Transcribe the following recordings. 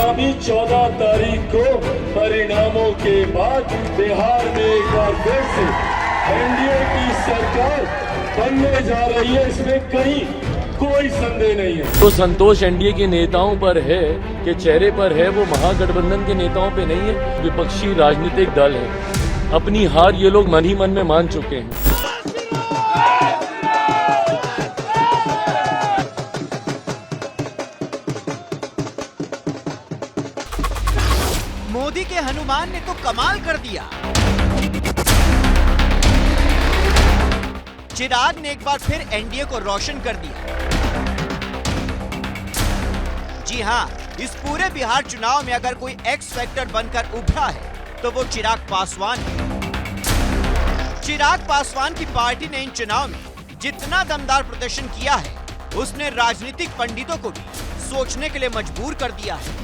आगामी 14 तारीख को परिणामों के बाद बिहार में एक बार फिर से एनडीए की सरकार बनने जा रही है, इसमें कहीं कोई संदेह नहीं है। तो संतोष एनडीए के नेताओं पर है कि चेहरे पर है, वो महागठबंधन के नेताओं पे नहीं है। विपक्षी राजनीतिक दल है, अपनी हार ये लोग मन ही मन में मान चुके हैं। मोदी के हनुमान ने तो कमाल कर दिया। चिराग ने एक बार फिर एनडीए को रोशन कर दिया। जी हां, इस पूरे बिहार चुनाव में अगर कोई एक्स फैक्टर बनकर उभरा है तो वो चिराग पासवान है। चिराग पासवान की पार्टी ने इन चुनाव में जितना दमदार प्रदर्शन किया है, उसने राजनीतिक पंडितों को भी सोचने के लिए मजबूर कर दिया है।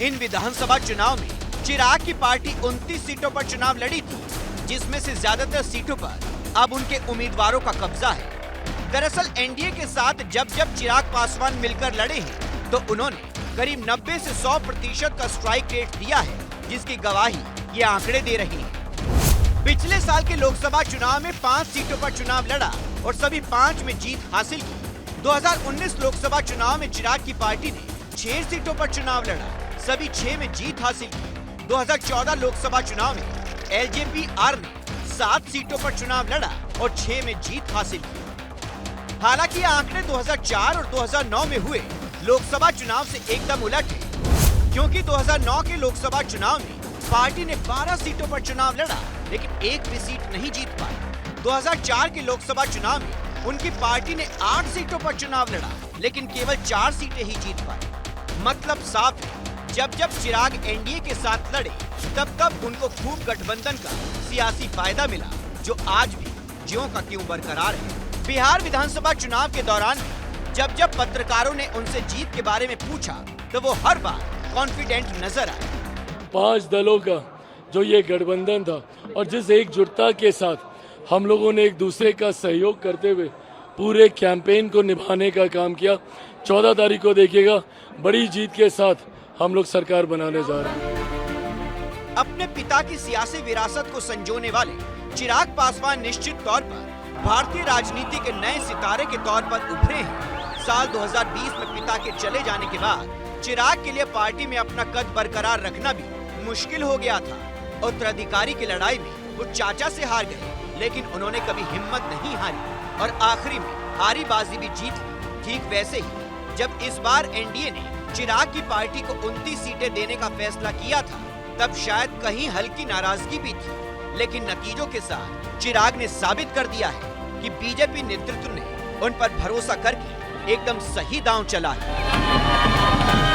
इन विधानसभा चुनाव में चिराग की पार्टी 29 सीटों पर चुनाव लड़ी थी, जिसमें से ज्यादातर सीटों पर अब उनके उम्मीदवारों का कब्जा है। दरअसल एनडीए के साथ जब जब चिराग पासवान मिलकर लड़े हैं तो उन्होंने करीब 90 से 100% का स्ट्राइक रेट दिया है, जिसकी गवाही ये आंकड़े दे रही हैं। पिछले साल के लोकसभा चुनाव में 5 सीटों पर चुनाव लड़ा और सभी 5 में जीत हासिल की। 2019 लोकसभा चुनाव में चिराग की पार्टी ने 6 सीटों पर चुनाव लड़ा, सभी 6 में जीत हासिल की। 2014 लोकसभा चुनाव में एलजेपी-आर ने 7 सीटों पर चुनाव लड़ा और 6 में जीत हासिल की। हालांकि ये आंकड़े 2004 और 2009 में हुए लोकसभा चुनाव से एकदम उलट है, क्योंकि 2009 के लोकसभा चुनाव में पार्टी ने 12 सीटों पर चुनाव लड़ा, लेकिन एक भी सीट नहीं जीत पाई। 2004 के लोकसभा चुनाव में उनकी पार्टी ने 8 सीटों पर चुनाव लड़ा, लेकिन केवल 4 सीटें ही जीत पाई। मतलब साफ है, जब जब चिराग एनडीए के साथ लड़े तब तब उनको खूब गठबंधन का सियासी फायदा मिला, जो आज भी ज्यों का त्यों बरकरार है। बिहार विधानसभा चुनाव के दौरान जब जब पत्रकारों ने उनसे जीत के बारे में पूछा तो वो हर बार कॉन्फिडेंट नजर आए। 5 दलों का जो ये गठबंधन था और जिस एकजुटता के साथ हम लोगों ने एक दूसरे का सहयोग करते हुए पूरे कैंपेन को निभाने का काम किया, 14 तारीख को देखिएगा बड़ी जीत के साथ हम लोग सरकार बनाने जा रहे हैं। अपने पिता की सियासी विरासत को संजोने वाले चिराग पासवान निश्चित तौर पर भारतीय राजनीति के नए सितारे के तौर पर उभरे हैं। साल 2020 में पिता के चले जाने के बाद चिराग के लिए पार्टी में अपना कद बरकरार रखना भी मुश्किल हो गया था। उत्तराधिकारी की लड़ाई में वो चाचा से हार गए, लेकिन उन्होंने कभी हिम्मत नहीं हारी और आखिरी में हारी बाजी भी जीत ली। ठीक वैसे ही जब इस बार एनडीए ने चिराग की पार्टी को 29 सीटें देने का फैसला किया था, तब शायद कहीं हल्की नाराजगी भी थी, लेकिन नतीजों के साथ चिराग ने साबित कर दिया है कि बीजेपी नेतृत्व ने उन पर भरोसा करके एकदम सही दांव चला है।